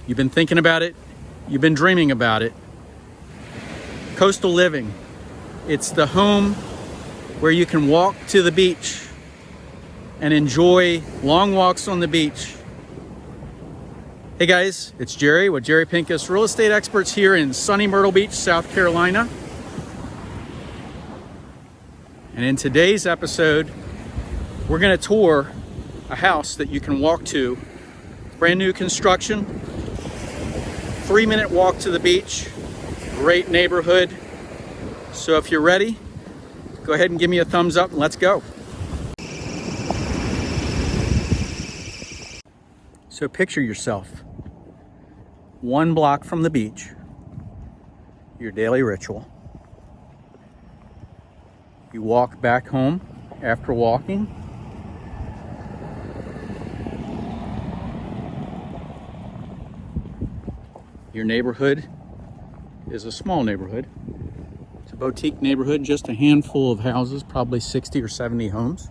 You've been thinking about it. You've been dreaming about it. Coastal living. It's the home where you can walk to the beach and enjoy long walks on the beach. Hey guys, it's Jerry with Pinkas Real Estate Experts here in sunny Myrtle Beach, South Carolina. And in today's episode, we're going to tour a house that you can walk to. Brand new construction, 3-minute walk to the beach, great neighborhood. So if you're ready, go ahead and give me a thumbs up and let's go. So picture yourself 1 block from the beach, your daily ritual. You walk back home after walking. Your neighborhood is a small neighborhood. It's a boutique neighborhood, just a handful of houses, probably 60 or 70 homes.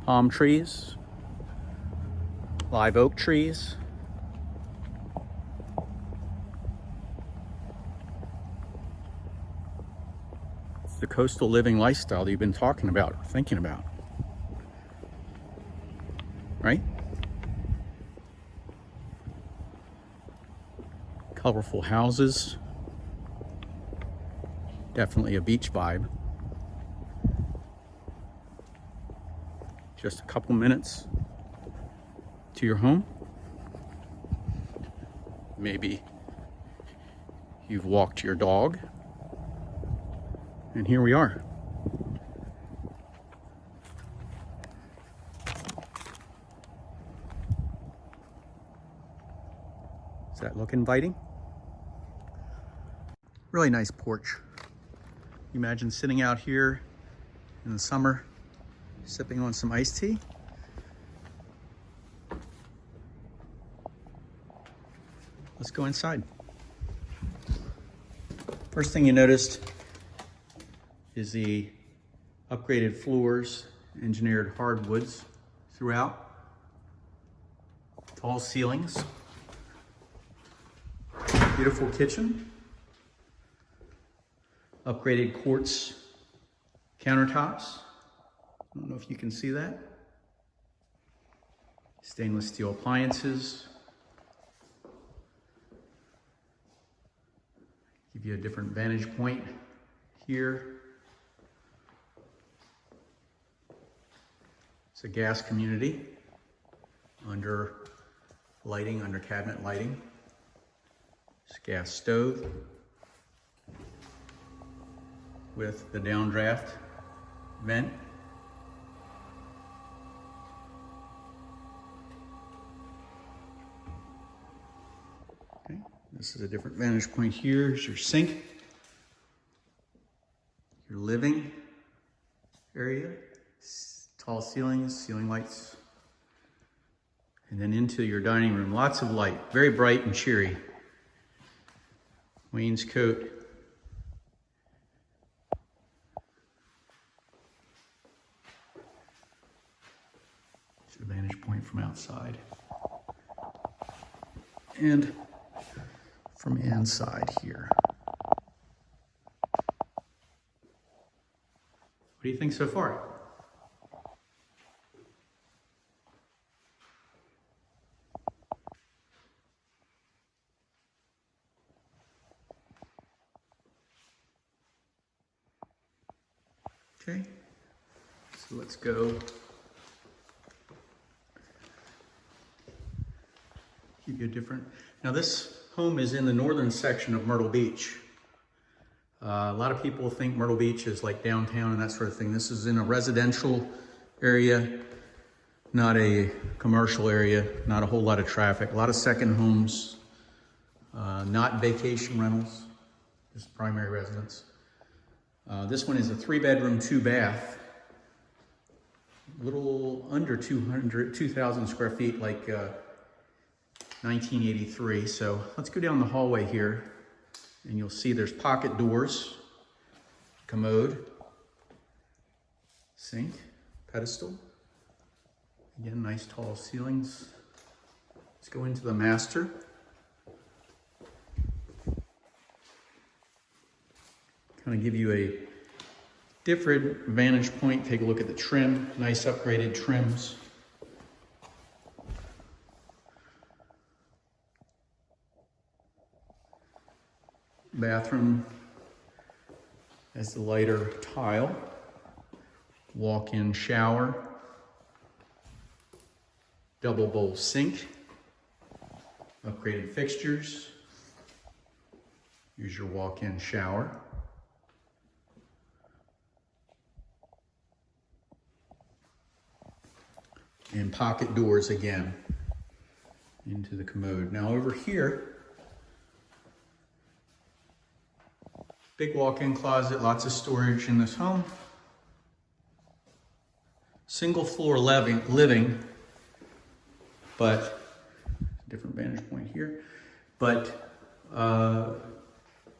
Palm trees, live oak trees. It's the coastal living lifestyle that you've been talking about, or thinking about, right? Colorful houses, definitely a beach vibe. Just a couple minutes to your home. Maybe you've walked your dog, and here we are. Does that look inviting? Really nice porch. You imagine sitting out here in the summer, sipping on some iced tea. Let's go inside. First thing you noticed is the upgraded floors, engineered hardwoods throughout. Tall ceilings. Beautiful kitchen. Upgraded quartz countertops. I don't know if you can see that. Stainless steel appliances. Give you a different vantage point here. It's a gas community under lighting, under cabinet lighting. It's a gas stove with the downdraft vent. Okay, this is a different vantage point here. Here's your sink, your living area, tall ceilings, ceiling lights, and then into your dining room. Lots of light, very bright and cheery. Wainscot. It's a vantage point from outside and from inside here. What do you think so far? Okay, so let's go. Give you a different. Now this home is in the northern section of Myrtle Beach. A lot of people think Myrtle Beach is like downtown and that sort of thing. This is in a residential area, not a commercial area, not a whole lot of traffic, a lot of second homes, not vacation rentals, just primary residence. This one is a 3-bedroom, 2-bath, a little under 2,000 square feet, like 1983. So let's go down the hallway here and you'll see there's pocket doors, commode, sink, pedestal. Again, nice tall ceilings, Let's go into the master. Kind of give you a different vantage point. Take a look at the trim, nice upgraded trims. Bathroom has the lighter tile, walk-in shower, double bowl sink, upgraded fixtures. Here's your walk-in shower. And pocket doors again into the commode. Now over here, big walk-in closet, lots of storage in this home. Single floor living, but different vantage point here, but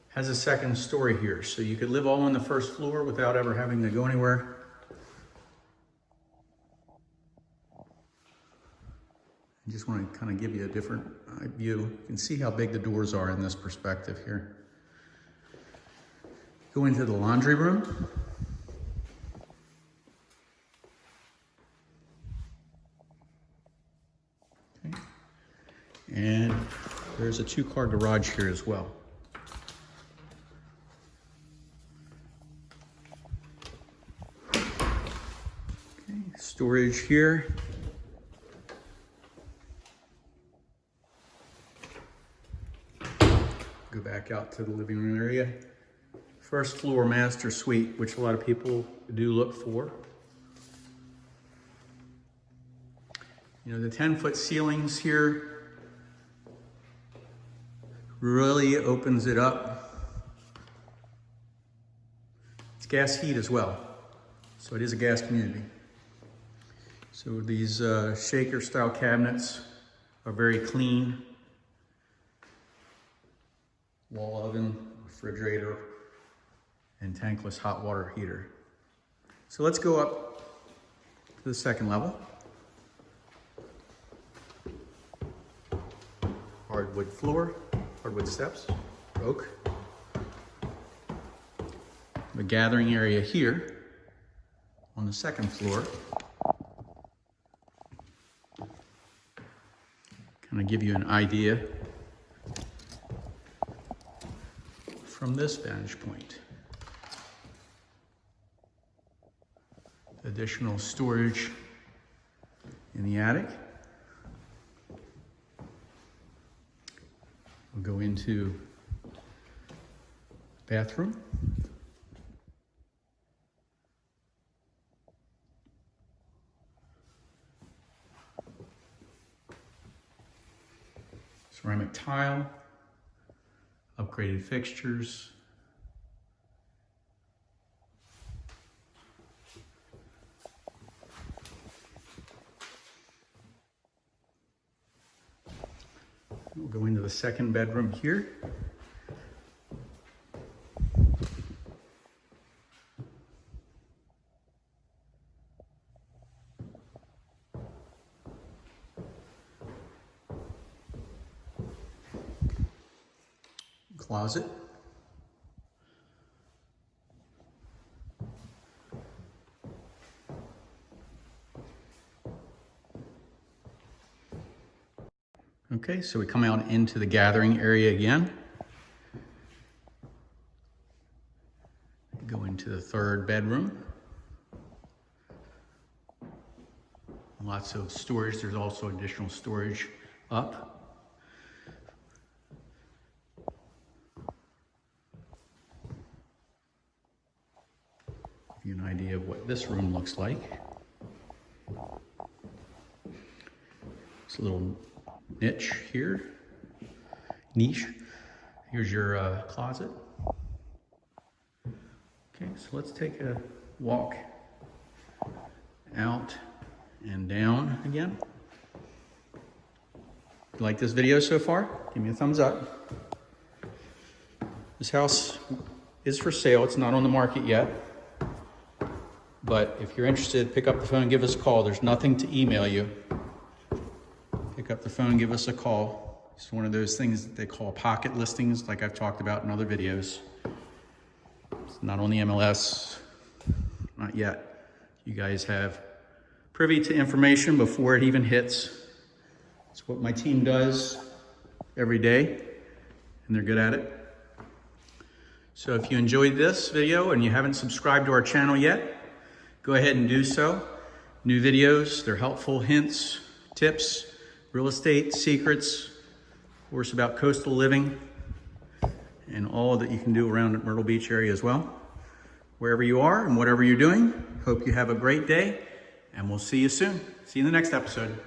has a second story here. So you could live all on the first floor without ever having to go anywhere. I just want to kind of give you a different view. You can see how big the doors are in this perspective here. Go into the laundry room. Okay. And there's a 2-car garage here as well. Okay. Storage here. Go back out to the living room area. First floor master suite, which a lot of people do look for. You know, the 10-foot ceilings here really opens it up. It's gas heat as well, so it is a gas community. So these shaker style cabinets are very clean. Wall oven, refrigerator, and tankless hot water heater. So let's go up to the second level. Hardwood floor, hardwood steps, oak. The gathering area here on the second floor. Kind of give you an idea from this vantage point. Additional storage in the attic. We'll go into bathroom. Ceramic tile, upgraded fixtures. We'll go into the second bedroom here. Closet. Okay, so we come out into the gathering area again. Go into the third bedroom. Lots of storage. There's also additional storage up. Give you an idea of what this room looks like. It's a little niche. Here's your closet. Okay, so let's take a walk out and down again. You like this video so far? Give me a thumbs up. This house is for sale. It's not on the market yet. But if you're interested, pick up the phone and give us a call. There's nothing to email you. Pick pick up the phone, give us a call. It's one of those things that they call pocket listings, like I've talked about in other videos. It's not on the MLS, not yet. You guys have privy to information before it even hits. It's what my team does every day, and they're good at it. So if you enjoyed this video and you haven't subscribed to our channel yet, go ahead and do so. New videos, they're helpful hints, tips, real estate secrets, of course about coastal living, and all that you can do around the Myrtle Beach area as well. Wherever you are and whatever you're doing, hope you have a great day, and we'll see you soon. See you in the next episode.